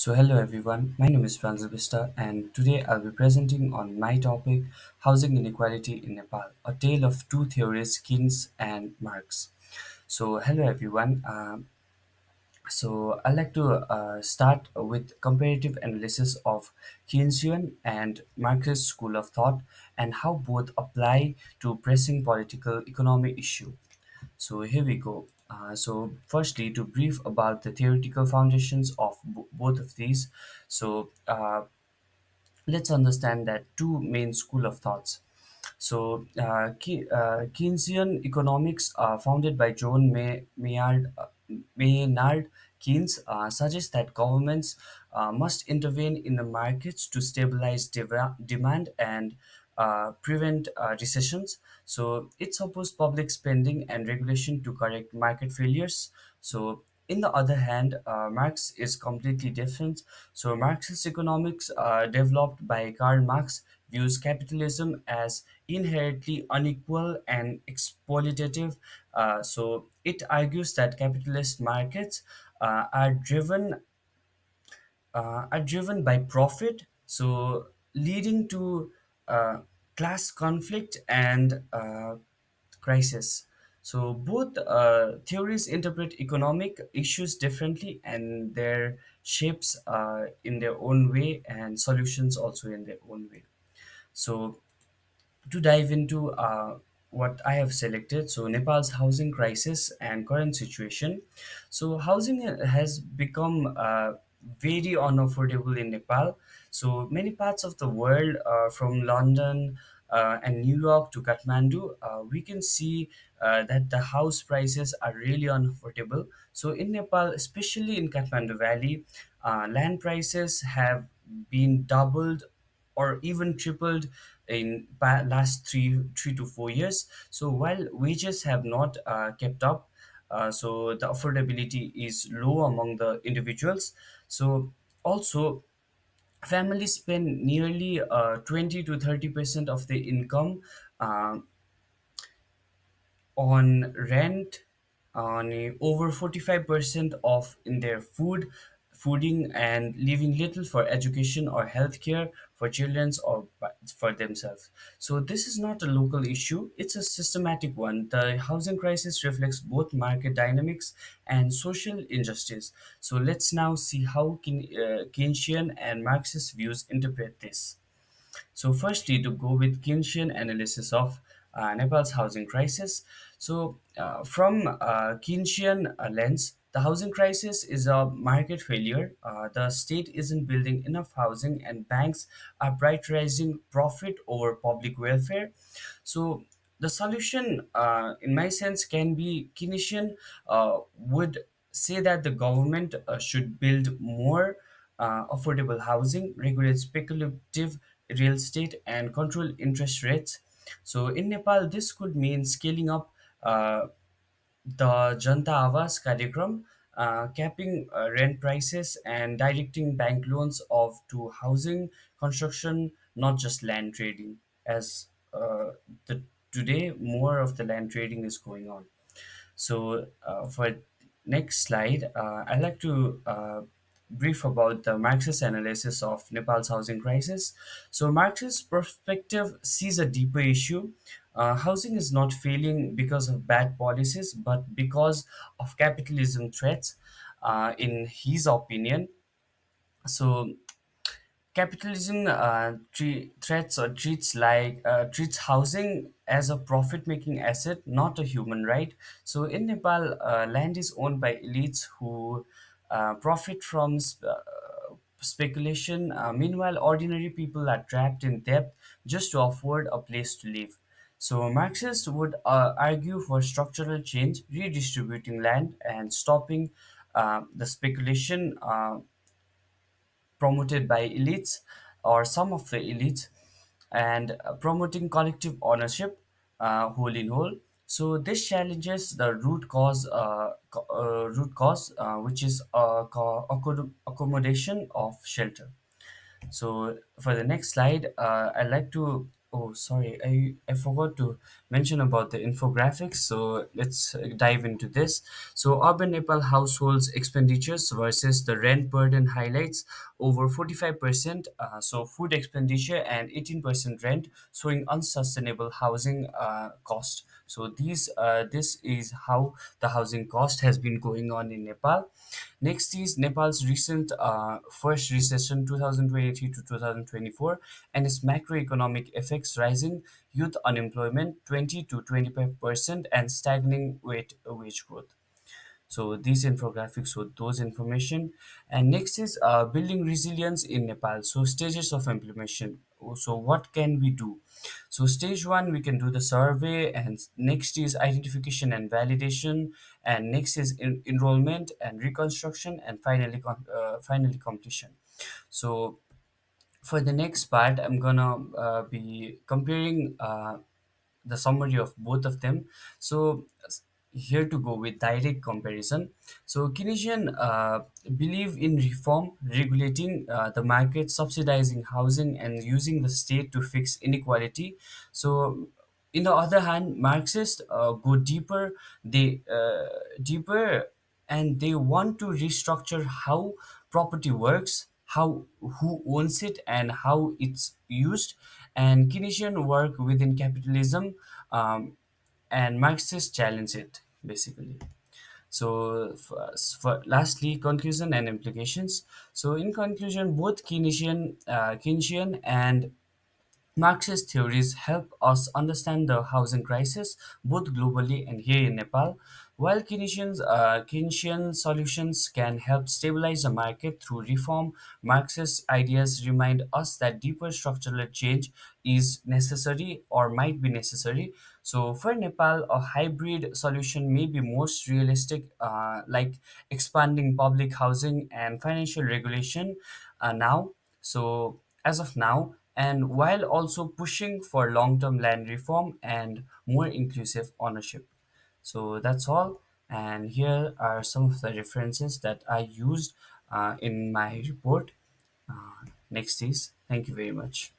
Hello everyone, my name is Pranjal Vista, and today I'll be presenting on my topic Housing Inequality in Nepal, a tale of two theories, Keynes and Marx. Hello everyone. I'd like to start with comparative analysis of Keynesian and Marxist school of thought and how both apply to pressing political economic issue. So here we go. Firstly, to brief about the theoretical foundations of both of these. So, let's understand that two main school of thoughts. Keynesian economics, founded by Maynard Keynes, suggests that governments must intervene in the markets to stabilize demand and prevent recessions. So it supports public spending and regulation to correct market failures. So in the other hand, Marx is completely different. So Marxist economics, developed by Karl Marx, views capitalism as inherently unequal and exploitative. So it argues that capitalist markets are driven by profit, so leading to class conflict and crisis. So both theories interpret economic issues differently, and their shapes in their own way, and solutions also in their own way. So to dive into what I have selected, so Nepal's housing crisis and current situation. So housing has become very unaffordable in Nepal. So many parts of the world, from London and New York to Kathmandu, we can see that the house prices are really unaffordable. So in Nepal, especially in Kathmandu Valley, land prices have been doubled or even tripled in last three to 4 years. So while wages have not kept up, so the affordability is low among the individuals. So also, families spend nearly 20 to 30% of their income uh, on rent, on over 45% of in their fooding, and leaving little for education or healthcare for children or for themselves. So this is not a local issue, it's a systematic one. The housing crisis reflects both market dynamics and social injustice. So let's now see how Keynesian and Marxist views interpret this. So, firstly, to go with Keynesian analysis of Nepal's housing crisis. From Keynesian lens, the housing crisis is a market failure. The state isn't building enough housing, and banks are prioritizing profit over public welfare. So, the solution, in my sense, can be Keynesian would say that the government should build more affordable housing, regulate speculative real estate, and control interest rates. So in Nepal, this could mean scaling up uh, the Janta Awas Karyakram, capping rent prices and directing bank loans of to housing construction, not just land trading, as the today more of the land trading is going on. For next slide, I'd like to brief about the Marxist analysis of Nepal's housing crisis. So Marxist perspective sees a deeper issue. Housing is not failing because of bad policies, but because of capitalism threats. In his opinion, so capitalism treats housing as a profit-making asset, not a human right. So in Nepal, land is owned by elites who profit from speculation. Meanwhile, ordinary people are trapped in debt just to afford a place to live. So Marxists would argue for structural change, redistributing land and stopping the speculation promoted by elites or some of the elites, and promoting collective ownership, whole in whole. So this challenges the root cause, which is accommodation of shelter. So for the next slide, I'd like to Oh, sorry, I forgot to mention about the infographics. So let's dive into this. So, urban Nepal households' expenditures versus the rent burden highlights over 45%. So, food expenditure and 18% rent, showing unsustainable housing cost. So, this is how the housing cost has been going on in Nepal. Next is Nepal's recent first recession 2023 to 2024 and its macroeconomic effects rising youth unemployment 20 to 25% and stagnating wage growth. So these infographics with those information. And next is building resilience in Nepal. So stages of implementation. So what can we do? So stage one, we can do the survey, and next is identification and validation, and next is enrollment and reconstruction, and finally completion. So for the next part, I'm gonna be comparing the summary of both of them. So here to go with direct comparison. So Keynesian believe in reform, regulating the market, subsidizing housing, and using the state to fix inequality. So in the other hand, Marxists go deeper. They deeper, and they want to restructure how property works, how who owns it, and how it's used. And Keynesian work within capitalism, and Marxists challenge it basically. So, lastly, conclusion and implications. So, in conclusion, both Keynesian and Marxist theories help us understand the housing crisis both globally and here in Nepal. While Keynesian solutions can help stabilize the market through reform, Marxist ideas remind us that deeper structural change is necessary or might be necessary. So, for Nepal, a hybrid solution may be most realistic, like expanding public housing and financial regulation now. So, as of now, and while also pushing for long term land reform and more inclusive ownership. So that's all. And here are some of the references that I used in my report. Next is thank you very much.